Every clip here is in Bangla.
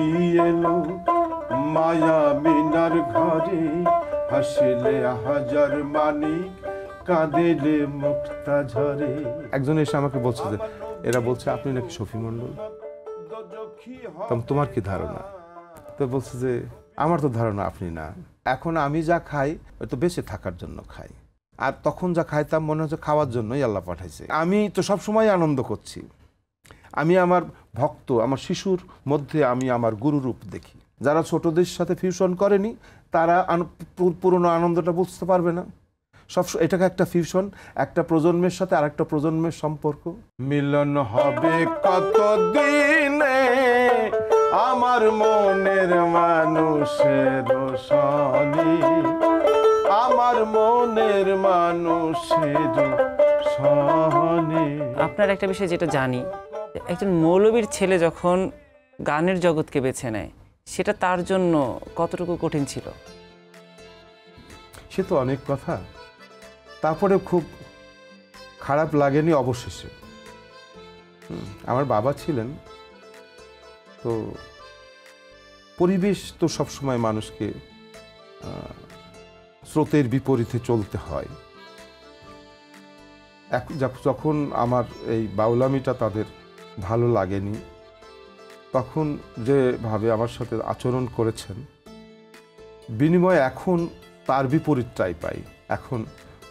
নবী এলো মায়া মিনার ঘরে, হাসিলে হাজার মানিক, কাঁদিলে মুক্তা ঝরে। একজন এসে আমাকে বলছে যে এরা বলছে আপনি নাকি শফি মন্ডল, তোমার কি ধারণা? তো বলছে যে আমার তো ধারণা আপনি না। এখন আমি যা খাই তো বেঁচে থাকার জন্য খাই, আর তখন যা খাইতাম মনে হচ্ছে খাওয়ার জন্যই আল্লাহ পাঠাইছে। আমি তো সবসময় আনন্দ করছি। আমি আমার ভক্ত, আমার শিশুর মধ্যে আমি আমার গুরুরূপ দেখি। যারা ছোটদের সাথে ফিউশন করেনি তারা পুরনো আনন্দটা বুঝতে পারবে না। এটাকে একটা ফিউশন, একটা প্রজন্মের সাথে আরেকটা প্রজন্মের সম্পর্ক। মিলন হবে কতদিনে আমার মনের মানুষের সনে, আমার মনের মানুষের সনে। আপনার একটা বিষয় যেটা জানি, একজন মৌলবীর ছেলে যখন গানের জগৎকে বেছে নেয় সেটা তার জন্য কতটুকু কঠিন ছিল? সে তো অনেক কথা, তারপরে খুব খারাপ লাগেনি অবশেষে। আমার বাবা ছিলেন তো, পরিবেশ তো সবসময় মানুষকে স্রোতের বিপরীতে চলতে হয়। যখন আমার এই বাউলামিটা তাদের ভালো লাগেনি, তখন যেভাবে আমার সাথে আচরণ করেছেন, বিনিময়ে এখন তার বিপরীতটাই পাই। এখন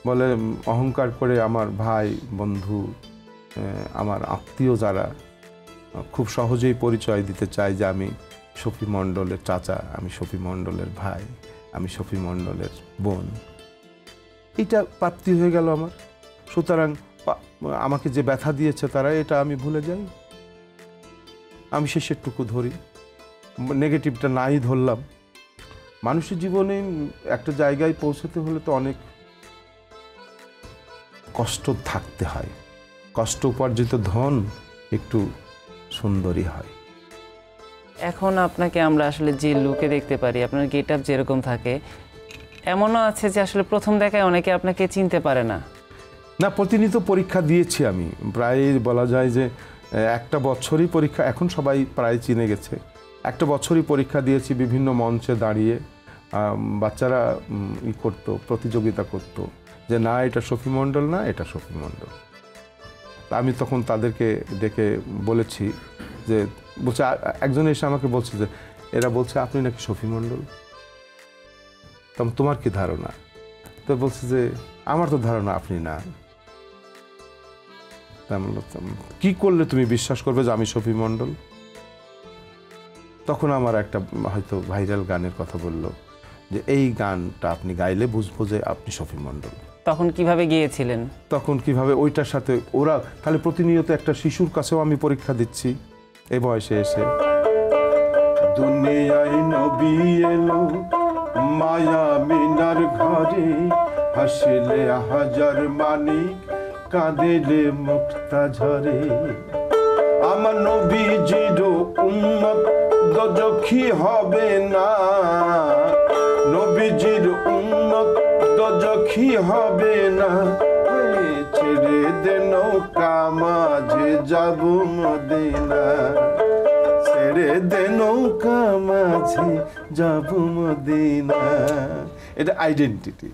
বলে অহংকার করে আমার ভাই বন্ধু, আমার আত্মীয় যারা খুব সহজেই পরিচয় দিতে চায় যে আমি শফি মণ্ডলের চাচা, আমি শফি মণ্ডলের ভাই, আমি শফি মণ্ডলের বোন। এটা প্রাপ্তি হয়ে গেল আমার। সুতরাং আমাকে যে ব্যথা দিয়েছে তারা, এটা আমি ভুলে যাই, আমি শেষেরটুকু ধরি, নেগেটিভটা নাই ধরলাম। মানুষের জীবনে একটা জায়গায় পৌঁছতে হলে তো অনেক কষ্ট থাকতে হয়। কষ্ট উপার্জিত ধন একটু সুন্দরী হয়। এখন আপনাকে আমরা আসলে যে লুকে দেখতে পারি, আপনার গেট আপ যেরকম থাকে, এমনও আছে যে আসলে প্রথম দেখায় অনেকে আপনাকে চিনতে পারে না। না, প্রতিনিয়ত পরীক্ষা দিয়েছি আমি, প্রায় বলা যায় যে একটা বছরই পরীক্ষা, এখন সবাই প্রায় চিনে গেছে। একটা বছরই পরীক্ষা দিয়েছি, বিভিন্ন মঞ্চে দাঁড়িয়ে বাচ্চারা করতো, প্রতিযোগিতা করতো যে না এটা শফি মণ্ডল, না এটা শফি মণ্ডল। আমি তখন তাদেরকে ডেকে বলেছি যে, বলছে একজন এসে আমাকে বলছে যে এরা বলছে আপনি নাকি শফি মণ্ডল, তোমার কি ধারণা? তো বলছে যে আমার তো ধারণা আপনি না। কি করলে তুমি বিশ্বাস করবে যে আমি শফি মণ্ডল? তখন আমার একটা হয়তো ভাইরাল গানের কথা বলল যে এই গানটা আপনি গাইলে বুঝবো যে আপনি শফি মণ্ডল। তখন কিভাবে গিয়েছিলেন? তখন কিভাবে ওইটার সাথে ওরা তাহলে প্রতিনিয়ত একটা শিশুর কাছেও আমি পরীক্ষা দিচ্ছি এই বয়সে এসে। দুনিয়ায় নবী এলো মায়া মিনার ঘরে, হাসিলে হাজার মানিক, কাঁদিলে মুক্তা ঝরে। আমার নবীজির উম্মত দোজখী হবে না, নবীজির উম্মত দোজখী হবে না। ছেড়ে দে নৌকা মাঝে যাব মদিনা, ছেড়ে দে নৌকা মাঝে যাব মদিনা। এটা আইডেন্টিটি।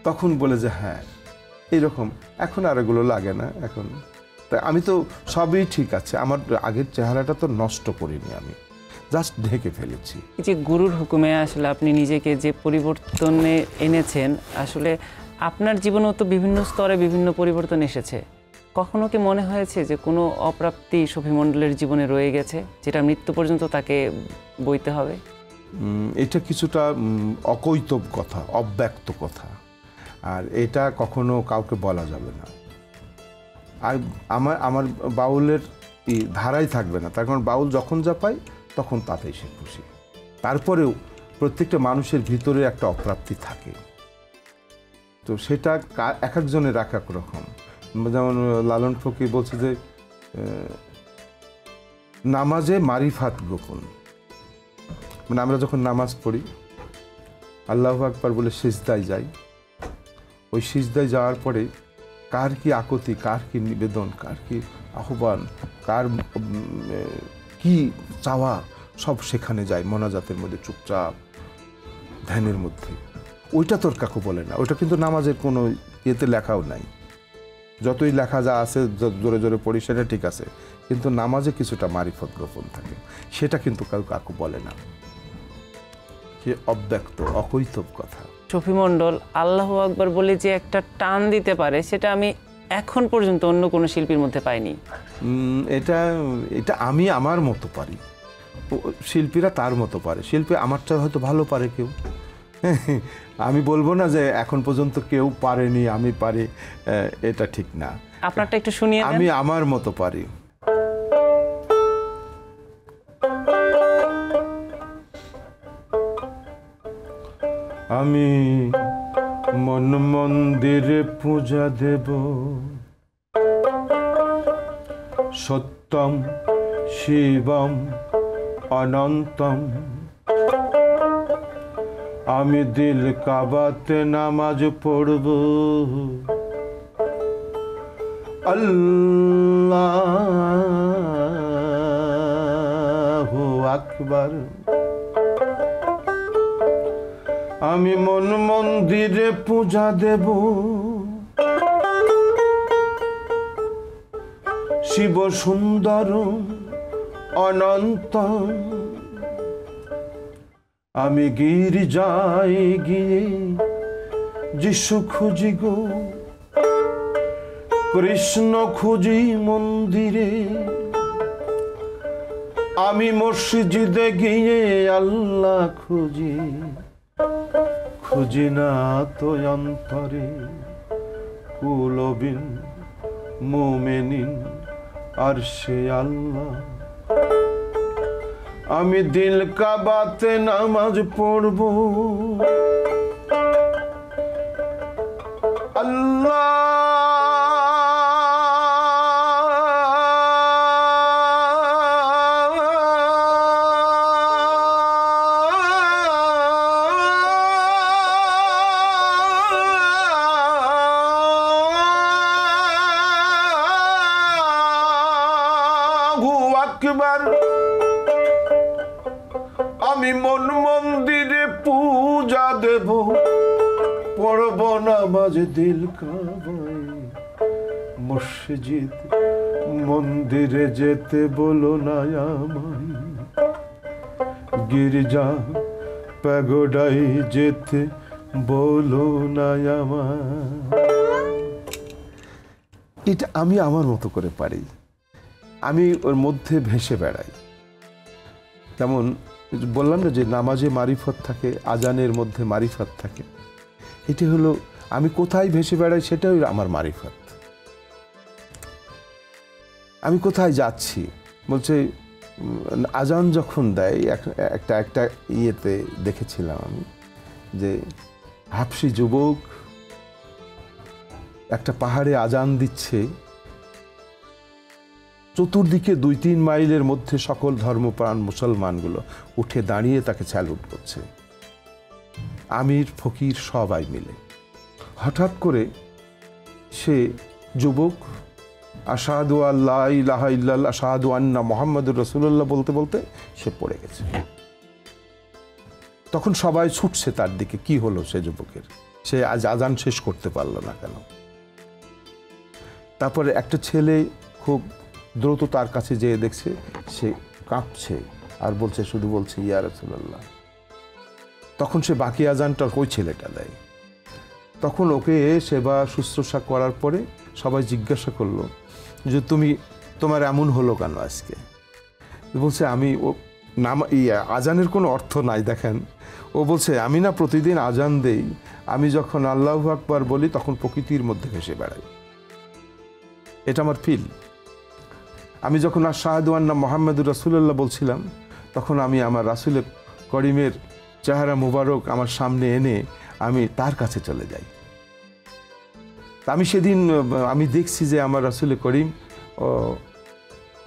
তখন বলে যে হ্যাঁ এইরকম। এখন আর এগুলো লাগে না। এখন তাই আমি তো সবই ঠিক আছে, আমার আগের চেহারাটা তো নষ্ট করিনি, আমি জাস্ট ঢেকে ফেলেছি। এই যে গুরুর হুকুমে আসলে আপনি নিজেকে যে পরিবর্তনে এনেছেন, আসলে আপনার জীবনেও তো বিভিন্ন স্তরে বিভিন্ন পরিবর্তন এসেছে। কখনো কি মনে হয়েছে যে কোনো অপ্রাপ্তি শফি মণ্ডলের জীবনে রয়ে গেছে, যেটা মৃত্যু পর্যন্ত তাকে বইতে হবে? এটা কিছুটা অকৈতব কথা, অব্যক্ত কথা, আর এটা কখনো কাউকে বলা যাবে না। আর আমার বাউলের ধারাই থাকবে না, তার কারণ বাউল যখন যা পায় তখন তাতেই সে খুশি। তারপরেও প্রত্যেকটা মানুষের ভিতরে একটা অপ্রাপ্তি থাকে, তো সেটা এক একজনের এক এক রকম। যেমন লালন ফকির বলছে যে নামাজে মারিফাত গোপন, মানে আমরা যখন নামাজ পড়ি আল্লাহু আকবার বলে সিজদায় যাই, ওই সিজদায় যাওয়ার পরে কার কি আকুতি, কার কি নিবেদন, কার কি আহ্বান, কার কি চাওয়া, সব সেখানে যায় মোনাজাতের মধ্যে, চুপচাপ ধ্যানের মধ্যে। ওইটা তোর কাকু বলে না, ওইটা কিন্তু নামাজের কোনো ইয়েতে লেখাও নাই। যতই লেখা যা আছে জোরে জোরে পড়ি সেটা ঠিক আছে, কিন্তু নামাজে কিছুটা মারিফত গোপন থাকে, সেটা কিন্তু কাকু বলে না। সে অব্যক্ত অকৈতব কথা। শফি মণ্ডল আল্লাহু আকবার বলে যে একটা টান দিতে পারে, সেটা আমি এখন পর্যন্ত অন্য কোনো শিল্পীর মধ্যে পাইনি। এটা এটা আমি আমার মতো পারি, শিল্পীরা তার মতো পারে। শিল্পী আমারটা হয়তো ভালো পারে কেউ, আমি বলবো না যে এখন পর্যন্ত কেউ পারেনি আমি পারি, এটা ঠিক না। আপনারটা একটু শুনিয়ে দেন। আমি আমার মতো পারি। আমি মন মন্দিরে পূজা দেব, সত্যম শিবম অনন্তম। আমি দিল কাবাতে নামাজ পড়ব, আল্লাহু আকবার। আমি মন মন্দিরে পূজা দেব, শিব সুন্দর অনন্ত। আমি গির্জায় গিয়ে যিশু খুঁজি গো, কৃষ্ণ খুঁজি মন্দিরে। আমি মসজিদে গিয়ে আল্লাহ খুঁজি, খুঁজি না তো অন্তরে। কুলবিন মুমিনিন আর সে আল্লাহ। আমি দিল কাবাতে নামাজ পড়ব, আল্লাহু আকবার। আমি মন মন্দিরে পূজা দেব, পড়ব নামাজ দিল কাবায়। মসজিদ মন্দিরে যেতে বলো না আমায়, গির্জা প্যাগোডায় যেতে বলো না আমায়। এটা আমি আমার মতো করে পারি, আমি ওর মধ্যে ভেসে বেড়াই। যেমন বললাম না যে নামাজে মারিফত থাকে, আজানের মধ্যে মারিফত থাকে। এটি হলো আমি কোথায় ভেসে বেড়াই, সেটাই আমার মারিফত। আমি কোথায় যাচ্ছি বলছে, আজান যখন দেয় একটা ইয়েতে দেখেছিলাম আমি যে হাফসি যুবক একটা পাহাড়ে আজান দিচ্ছে, চতুর্দিকে 2-3 মাইলের মধ্যে সকল ধর্মপ্রাণ মুসলমানগুলো উঠে দাঁড়িয়ে তাকে স্যালুট করছে, আমির ফকির সবাই মিলে। হঠাৎ করে সে যুবক আশহাদু আল্লা ইলাহা ইল্লাল্লাহ আশহাদু আন্না মুহাম্মাদুর রাসূলুল্লাহ বলতে বলতে সে পড়ে গেছে। তখন সবাই ছুটছে তার দিকে, কি হলো সে যুবকের, সে আজ আজান শেষ করতে পারলো না কেন। তারপরে একটা ছেলে খুব দ্রুত তার কাছে যেয়ে দেখছে সে কাঁপছে আর বলছে, শুধু বলছে ইয়া রাসূলুল্লাহ। তখন সে বাকি আজানটা ওই ছেলেটা দেয়। তখন ওকে সেবা শুশ্রূষা করার পরে সবাই জিজ্ঞাসা করলো যে তোমার এমন হলো কেন আজকে। বলছে আমি আজানের কোনো অর্থ নাই। দেখেন ও বলছে, আমি না প্রতিদিন আজান দেই, আমি যখন আল্লাহু আকবার বলি তখন প্রকৃতির মধ্যে ভেসে বেড়াই, এটা আমার ফিল। আমি যখন আশহাদু আন্না মুহাম্মাদুর রাসূলুল্লাহ বলছিলাম তখন আমি আমার রাসূলের করিমের চেহারা মুবারক আমার সামনে এনে আমি তার কাছে চলে যাই। আমি সেদিন আমি দেখছি যে আমার রাসূল করিম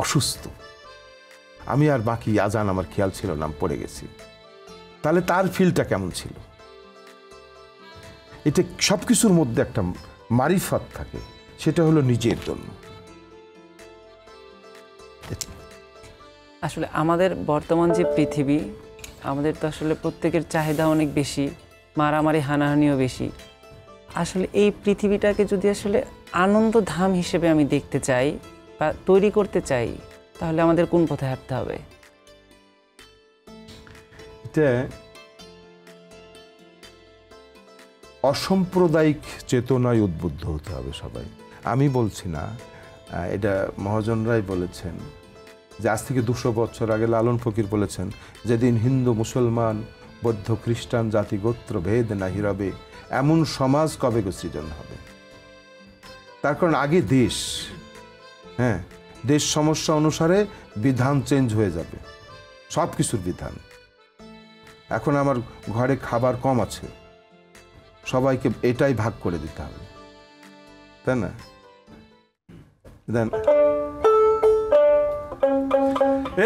অসুস্থ, আমি আর বাকি আজান আমার খেয়াল ছিল না, পড়ে গেছি। তাহলে তার ফিলটা কেমন ছিল? এটা সব কিছুর মধ্যে একটা মারিফত থাকে, সেটা হলো নিজের জন্য। আসলে আমাদের বর্তমান যে পৃথিবী, আমাদের তো আসলে প্রত্যেকের চাহিদা অনেক বেশি, মারামারি হানাহানিও বেশি। আসলে এই পৃথিবীটাকে যদি আসলে আনন্দধাম হিসেবে আমি দেখতে চাই বা তৈরি করতে চাই, তাহলে আমাদের কোন পথে হাঁটতে হবে? এটা অসাম্প্রদায়িক চেতনায় উদ্বুদ্ধ হতে হবে সবাই। আমি বলছি না, এটা মহাজনরাই বলেছেন যে আজ থেকে 200 বছর আগে লালন ফকির বলেছেন, যেদিন হিন্দু মুসলমান বৌদ্ধ খ্রিস্টান জাতি গোত্র ভেদ নাহি রবে, এমন সমাজ কবে গো সৃজন হবে। তার কারণ আগে দেশ, হ্যাঁ, দেশ সমস্যা অনুসারে বিধান চেঞ্জ হয়ে যাবে, সব কিছুর বিধান। এখন আমার ঘরে খাবার কম আছে, সবাইকে এটাই ভাগ করে দিতে হবে, তাই না? দেন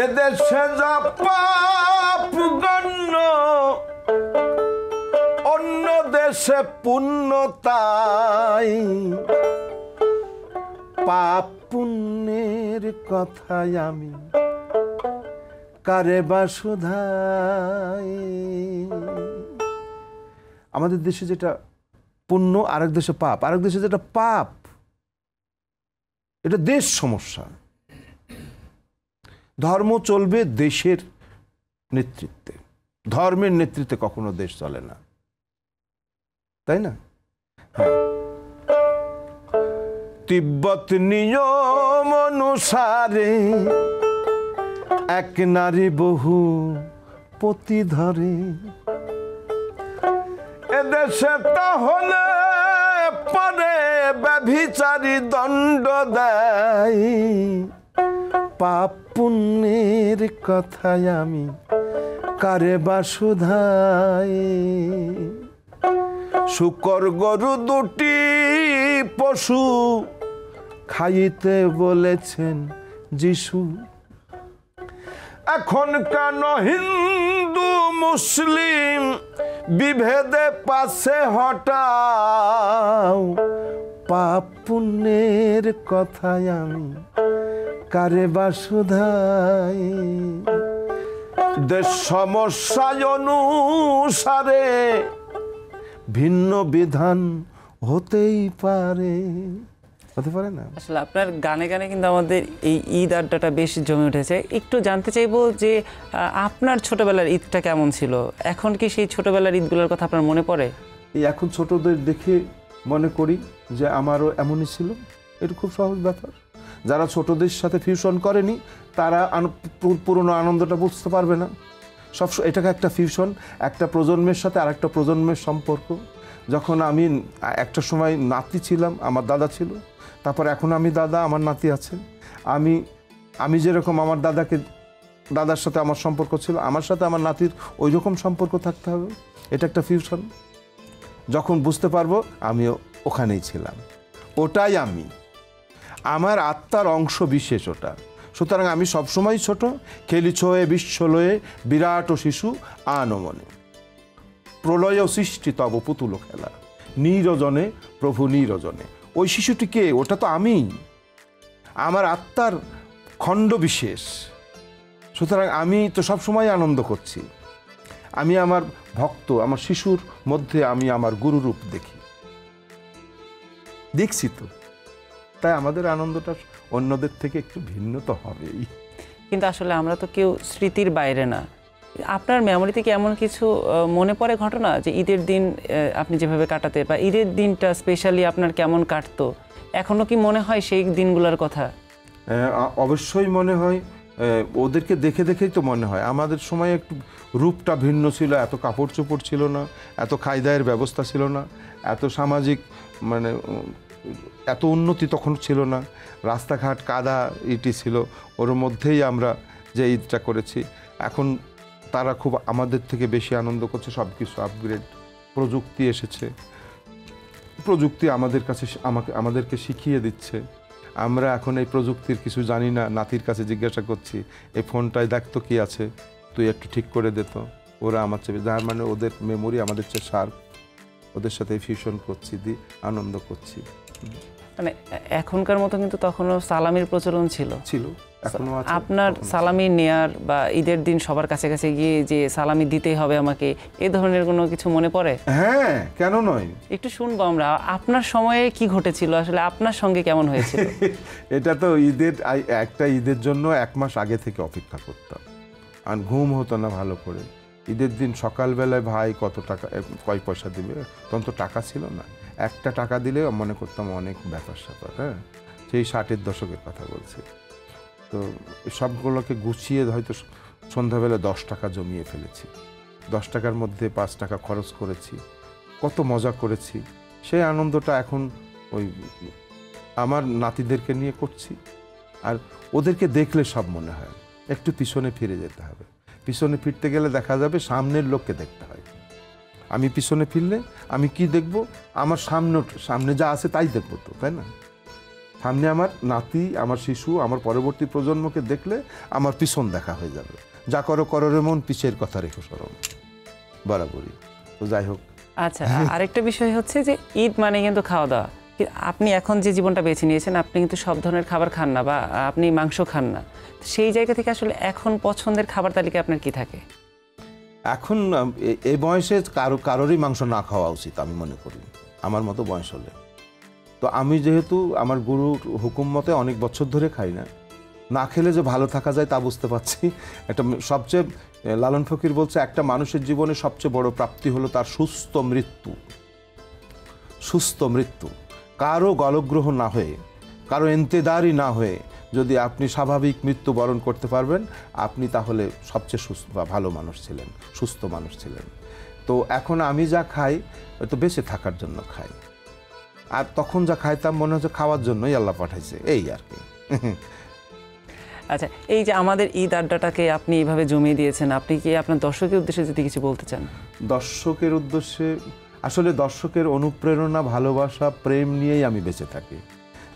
এদেশে যা পাপ গণ্য, অন্য দেশে পুণ্য তাই, পাপ পুণ্যের কথায় আমি কারে বা শুধাই। আমাদের দেশে যেটা পুণ্য, আরেক দেশে পাপ, আরেক দেশে যেটা পাপ, এটা দেশ সমস্যা। ধর্ম চলবে দেশের নেতৃত্বে, ধর্মের নেতৃত্বে কখনো দেশ চলে না, তাই না? তিব্বত নিয়ম অনুসারে এক নারী বহু পতি ধরে, এদেশে তাহলে পরে ব্যভিচারী দণ্ড দেয়, পাপ পুণ্যের কথায় আমি কারে বা শুধাই। শূকর গরু দুটি পশু খাইতে বলেছেন যিশু, এখন কেন হিন্দু মুসলিম বিভেদে পাশে হটাও, পাপ পুণ্যের কথায় আমি কারে বা শুধাই। দেশ সমস্যায় অনুসারে ভিন্ন বিধান হতেই পারে, হতে পারে না? আসলে আপনার গানে গানে কিন্তু আমাদের এই ঈদ আড্ডাটা বেশ জমে উঠেছে। একটু জানতে চাইবো যে আপনার ছোটবেলার ঈদটা কেমন ছিল? এখন কি সেই ছোটবেলার ঈদগুলোর কথা আপনার মনে পড়ে? এই এখন ছোটদের দেখে মনে করি যে আমারও এমনই ছিল। এটা খুব সহজ ব্যাপার। যারা ছোটদের সাথে ফিউশন করেনি তারা পুরনো আনন্দটা বুঝতে পারবে না। এটাকে একটা ফিউশন, একটা প্রজন্মের সাথে আর একটা প্রজন্মের সম্পর্ক। যখন আমি একটা সময় নাতি ছিলাম, আমার দাদা ছিল, তারপর এখন আমি দাদা, আমার নাতি আছে। আমি যেরকম আমার দাদার সাথে আমার সম্পর্ক ছিল, আমার সাথে আমার নাতির ওই রকম সম্পর্ক থাকতে হবে। এটা একটা ফিউশন। যখন বুঝতে পারবো আমিও ওখানেই ছিলাম, ওটাই আমি, আমার আত্মার অংশ বিশেষ ওটা। সুতরাং আমি সবসময় ছোট, খেলিছ হয়ে বিশ্বলয়ে বিরাট ও শিশু আনমনে, প্রলয় সৃষ্টি তব পুতুল খেলা, নীরজনে প্রভু নীরজনে। ওই শিশুটি কে? ওটা তো আমি, আমার আত্মার খণ্ড বিশেষ। সুতরাং আমি তো সবসময় আনন্দ করছি। আমি আমার ভক্ত, আমার শিশুর মধ্যে আমি আমার গুরুরূপ দেখছি তো, তাই আমাদের আনন্দটা অন্যদের থেকে একটু ভিন্ন তো হবেই। কিন্তু আসলে আমরা তো কেউ স্মৃতির বাইরে না। আপনার মেমোরিতে কি এমন কিছু মনে পড়ে ঘটনা যে ঈদের দিন আপনি যেভাবে কাটাতে, বা ঈদের দিনটা স্পেশালি আপনার কেমন কাটতো? এখনো কি মনে হয় সেই দিনগুলোর কথা? অবশ্যই মনে হয়। ওদেরকে দেখে দেখেই তো মনে হয়। আমাদের সময় একটু রূপটা ভিন্ন ছিল, এত কাপড় চোপড় ছিল না, এত খাইদায়ের ব্যবস্থা ছিল না, এত সামাজিক এত উন্নতি তখন ছিল না। রাস্তাঘাট কাদা ইটি ছিল, ওর মধ্যেই আমরা যে ঈদটা করেছি। এখন তারা খুব আমাদের থেকে বেশি আনন্দ করছে, সব কিছু আপগ্রেড, প্রযুক্তি এসেছে, প্রযুক্তি আমাদেরকে শিখিয়ে দিচ্ছে। আমরা এখন এই প্রযুক্তির কিছু জানি না, নাতির কাছে জিজ্ঞাসা করছি, এই ফোনটায় দেখ তো কী আছে, তুই একটু ঠিক করে দে তো। ওরা আমার চেয়ে, যার মানে ওদের মেমোরি আমাদের চেয়ে শার্প, ওদের সাথে ফিউশন করছি, আনন্দ করছি। মানে এখনকার মতো কিন্তু তখনও সালামির প্রচলন ছিল। এখনো আছে। আপনার সালামি নেয়ার বা ঈদের দিন সবার কাছে কাছে গিয়ে যে সালামি দিতেই হবে আমাকে, এই ধরনের কোনো কিছু মনে পড়ে? হ্যাঁ, কেন নয়। একটু শুনবো আমরা, আপনার সময়ে কি ঘটেছিল, আসলে আপনার সঙ্গে কেমন হয়েছিল? এটা তো একটা ঈদের জন্য 1 মাস আগে থেকে অপেক্ষা করতাম, আর ঘুম হতো না ভালো করে। ঈদের দিন সকালবেলায় ভাই কত টাকা, কয় পয়সা দিবে, তখন তো টাকা ছিল না। একটা টাকা দিলে মনে করতাম অনেক ব্যাপার স্যাপার। হ্যাঁ, সেই 60-এর দশকের কথা বলছি। তো সবগুলোকে গুছিয়ে হয়তো সন্ধ্যাবেলা 10 টাকা জমিয়ে ফেলেছি। 10 টাকার মধ্যে 5 টাকা খরচ করেছি, কত মজা করেছি। সেই আনন্দটা এখন ওই আমার নাতিদেরকে নিয়ে করছি, আর ওদেরকে দেখলে সব মনে হয় একটু পিছনে ফিরে যেতে হবে। পিছনে ফিরতে গেলে দেখা যাবে সামনের লোককে দেখতে হয়। আমি পিছনে ফিরলে আমি কি দেখব? আমার সামনে যা আছে তাই দেখব তো, তাই না? সামনে আমার নাতি, আমার শিশু, আমার পরবর্তী প্রজন্মকে দেখলে আমার পিছন দেখা হয়ে যাবে। যা করো করো রে মন, পিছের কথা রেখো শরম, বরাবরই। তো যাই হোক। আচ্ছা, আরেকটা বিষয় হচ্ছে যে ঈদ মানে কিন্তু খাওয়া দাওয়া। আপনি এখন যে জীবনটা বেছে নিয়েছেন, আপনি কিন্তু সব ধরনের খাবার খান না, বা আপনি মাংস খান না। সেই জায়গা থেকে আসলে এখন পছন্দের খাবার তালিকা আপনার কি থাকে? এখন এই বয়সে কারোরই মাংস না খাওয়া উচিত আমি মনে করি, আমার মতো বয়স হলে। তো আমি যেহেতু আমার গুরুর হুকুম মতে অনেক বছর ধরে খাই না, না খেলে যে ভালো থাকা যায় তা বুঝতে পারছি। একটা সবচেয়ে, লালন ফকির বলছে, একটা মানুষের জীবনে সবচেয়ে বড় প্রাপ্তি হলো তার সুস্থ মৃত্যু। সুস্থ মৃত্যু, কারো গলগ্রহ না হয়ে, কারো ইন্তেদারি না হয়ে যদি আপনি স্বাভাবিক মৃত্যু বরণ করতে পারবেন, আপনি তাহলে সবচেয়ে সুস্থ বা ভালো মানুষ ছিলেন, সুস্থ মানুষ ছিলেন। তো এখন আমি যা খাই হয়তো বেঁচে থাকার জন্য খাই, আর তখন যা খাইতাম মনে হচ্ছে খাওয়ার জন্যই আল্লাহ পাঠাইছে, এই আর কি। আচ্ছা, এই যে আমাদের ঈদ আড্ডাটাকে আপনি এইভাবে জমিয়ে দিয়েছেন, আপনি কি আপনার দর্শকের উদ্দেশ্যে যদি কিছু বলতে চান? দর্শকের উদ্দেশ্যে আসলে দর্শকের অনুপ্রেরণা, ভালোবাসা, প্রেম নিয়েই আমি বেঁচে থাকি।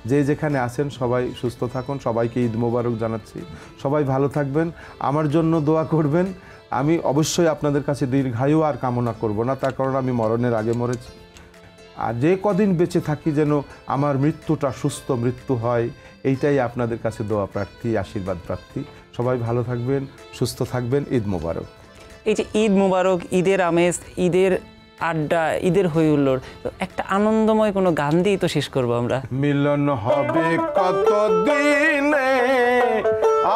যে যেখানে আছেন সবাই সুস্থ থাকুন, সবাইকে ঈদ মোবারক জানাচ্ছি। সবাই ভালো থাকবেন, আমার জন্য দোয়া করবেন। আমি অবশ্যই আপনাদের কাছে দীর্ঘায়ু আর কামনা করব না, তার কারণ আমি মরণের আগে মরেছি। আর যে কদিন বেঁচে থাকি যেন আমার মৃত্যুটা সুস্থ মৃত্যু হয়, এইটাই আপনাদের কাছে দোয়া প্রার্থী, আশীর্বাদ প্রার্থী। সবাই ভালো থাকবেন, সুস্থ থাকবেন। ঈদ মোবারক। এই যে ঈদ মোবারক, ঈদের আমেজ, ঈদের আড্ডা, ঈদের হই হুল্লোড়, তো একটা আনন্দময় কোনো গান দিয়েই তো শেষ করবো আমরা। মিলন হবে কত দিনে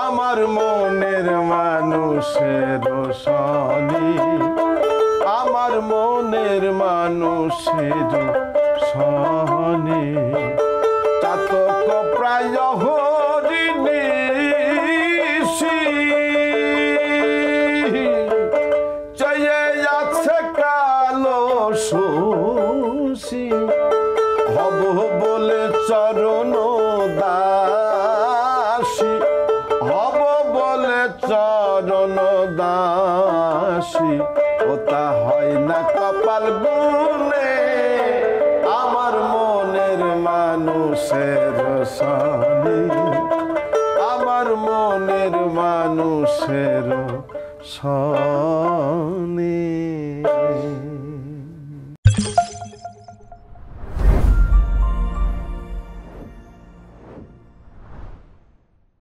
আমার মনের মানুষের সনে, আমার মনের মানুষের সনে, চাতক প্রায় হরিণী চেয়ে আছে কালো শোষী, হব বলে চরণ দাসী, হব বলে চরণ দাসী, ওটা হয় না কপাল গুনে আমার মনের মানুষের সনে, আমার মনের মানুষের সনে।